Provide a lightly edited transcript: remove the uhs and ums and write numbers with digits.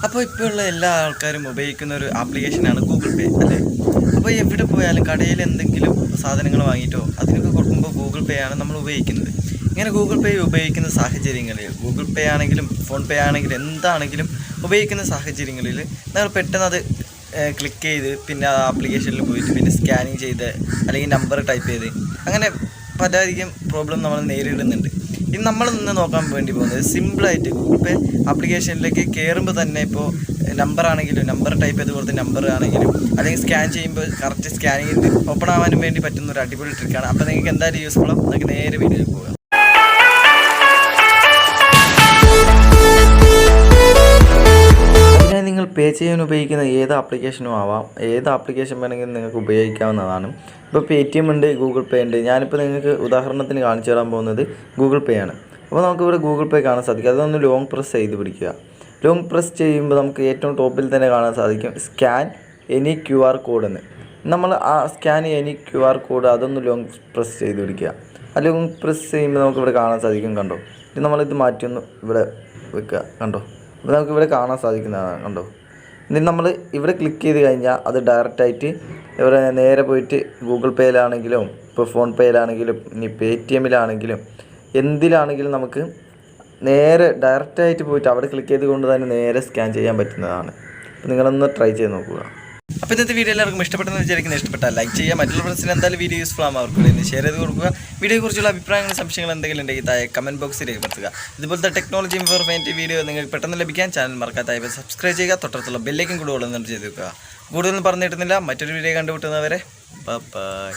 അപ്പോൾ ഇപ്പോഴുള്ള എല്ലാ ആൾക്കാരും ഉപയോഗിക്കുന്ന ഒരു ആപ്ലിക്കേഷനാണ് ഗൂഗിൾ പേ അല്ലേ. അപ്പോൾ എവിടെ പോയാലും കടയിൽ എന്തെങ്കിലും സാധനങ്ങൾ വാങ്ങിയിട്ടോ അതിനൊക്കെ കൊടുക്കുമ്പോൾ ഗൂഗിൾ പേ ആണ് നമ്മൾ ഉപയോഗിക്കുന്നത്. ഇങ്ങനെ ഗൂഗിൾ പേ ഉപയോഗിക്കുന്ന സാഹചര്യങ്ങളിൽ ഗൂഗിൾ പേ ആണെങ്കിലും ഫോൺ പേ ആണെങ്കിലും എന്താണെങ്കിലും ഉപയോഗിക്കുന്ന സാഹചര്യങ്ങളിൽ നമ്മൾ പെട്ടെന്ന് അത് ക്ലിക്ക് ചെയ്ത് പിന്നെ ആ ആപ്ലിക്കേഷനിൽ പോയിട്ട് പിന്നെ സ്കാനിങ് ചെയ്ത് അല്ലെങ്കിൽ നമ്പർ ടൈപ്പ് ചെയ്ത് അങ്ങനെ പലധികം പ്രോബ്ലം നമ്മൾ നേരിടുന്നുണ്ട്. ഇത് നമ്മൾ ഇന്ന് നോക്കാൻ വേണ്ടി പോകുന്നത് സിമ്പിളായിട്ട് ഗൂഗിൾ പേ ആപ്ലിക്കേഷനിലേക്ക് കയറുമ്പോൾ തന്നെ ഇപ്പോൾ നമ്പർ ആണെങ്കിലും നമ്പർ ടൈപ്പ് ചെയ്ത് കൊടുത്ത നമ്പർ ആണെങ്കിലും അല്ലെങ്കിൽ സ്കാൻ ചെയ്യുമ്പോൾ കറക്റ്റ് സ്കാനിങ് ഓപ്പൺ ആവാനും വേണ്ടി പറ്റുന്ന ഒരു അടിപൊളി ട്രിക്കാണ്. അപ്പോൾ നിങ്ങൾക്ക് എന്തായാലും യൂസ്ഫുൾ ആവും. നമുക്ക് നേരെ വീഡിയോയിൽ പോകാം. അതിനായി നിങ്ങൾ പേ ചെയ്യാൻ ഉപയോഗിക്കുന്ന ഏത് ആപ്ലിക്കേഷനും ആവാം, ഏത് ആപ്ലിക്കേഷൻ വേണമെങ്കിലും നിങ്ങൾക്ക് ഉപയോഗിക്കാവുന്നതാണ്. ഇപ്പോൾ Paytm ഉണ്ട്, ഗൂഗിൾ പേ ഉണ്ട്. ഞാനിപ്പോൾ നിങ്ങൾക്ക് ഉദാഹരണത്തിന് കാണിച്ചു തരാൻ പോകുന്നത് ഗൂഗിൾ പേ ആണ്. അപ്പോൾ നമുക്കിവിടെ ഗൂഗിൾ പേ കാണാൻ സാധിക്കും. അതൊന്ന് ലോങ് പ്രസ് ചെയ്ത് പിടിക്കുക. ലോങ് പ്രസ് ചെയ്യുമ്പോൾ നമുക്ക് ഏറ്റവും ടോപ്പിൽ തന്നെ കാണാൻ സാധിക്കും സ്കാൻ എനി QR കോഡ് എന്ന്. നമ്മൾ ആ സ്കാൻ എനി QR കോഡ് അതൊന്ന് ലോങ് പ്രസ് ചെയ്ത് പിടിക്കുക. ആ ലോങ് പ്രസ് ചെയ്യുമ്പോൾ നമുക്കിവിടെ കാണാൻ സാധിക്കും. കണ്ടോ, ഇത് നമ്മളിത് മാറ്റിയൊന്ന് ഇവിടെ വെക്കുക. കണ്ടോ, അപ്പോൾ നമുക്കിവിടെ കാണാൻ സാധിക്കുന്നതാണ്. കണ്ടോ, എന്നിട്ട് നമ്മൾ ഇവിടെ ക്ലിക്ക് ചെയ്ത് കഴിഞ്ഞാൽ അത് ഡയറക്റ്റായിട്ട് ഇവിടെ നേരെ പോയിട്ട് ഗൂഗിൾ പേയിലാണെങ്കിലും ഇപ്പോൾ ഫോൺ പേയിലാണെങ്കിലും ഇനി Paytmലാണെങ്കിലും എന്തിലാണെങ്കിലും നമുക്ക് നേരെ ഡയറക്റ്റായിട്ട് പോയിട്ട് അവിടെ ക്ലിക്ക് ചെയ്തുകൊണ്ട് തന്നെ നേരെ സ്കാൻ ചെയ്യാൻ പറ്റുന്നതാണ്. അപ്പോൾ നിങ്ങളൊന്ന് ട്രൈ ചെയ്ത് നോക്കുക. അപ്പോൾ ഇന്നത്തെ വീഡിയോ എല്ലാവർക്കും ഇഷ്ടപ്പെട്ടെന്ന് വിചാരിക്കുന്നത്. ഇഷ്ടപ്പെട്ടാൽ ലൈക്ക് ചെയ്യുക. മറ്റുള്ള ഫ്രണ്ട്സിന് എന്തായാലും വീഡിയോ യൂസ്ഫുൾ ആകും അവർക്ക് ഷെയർ ചെയ്ത് കൊടുക്കുക. വീഡിയോയെക്കുറിച്ചുള്ള അഭിപ്രായങ്ങളും സംശയങ്ങളും എന്തെങ്കിലും ഉണ്ടെങ്കിൽ താഴെ കമൻറ്റ് ബോക്സിൽ രേഖപ്പെടുത്തുക. ഇതുപോലത്തെ ടെക്നോളജി ഇൻഫോർമേറ്റീവ് വീഡിയോ നിങ്ങൾക്ക് പെട്ടെന്ന് ലഭിക്കാൻ ചാനൽ മറക്കാത്ത സബ്സ്ക്രൈബ് ചെയ്യുക. തൊട്ടടുത്തുള്ള ബെല്ലേക്കും കൂടെ ഉള്ളതെന്ന് ചെയ്ത് വെക്കുക. കൂടുതലൊന്നും പറഞ്ഞു കിട്ടുന്നില്ല. മറ്റൊരു വീഡിയോ കണ്ടുമുട്ടുന്നവരെ ബൈ.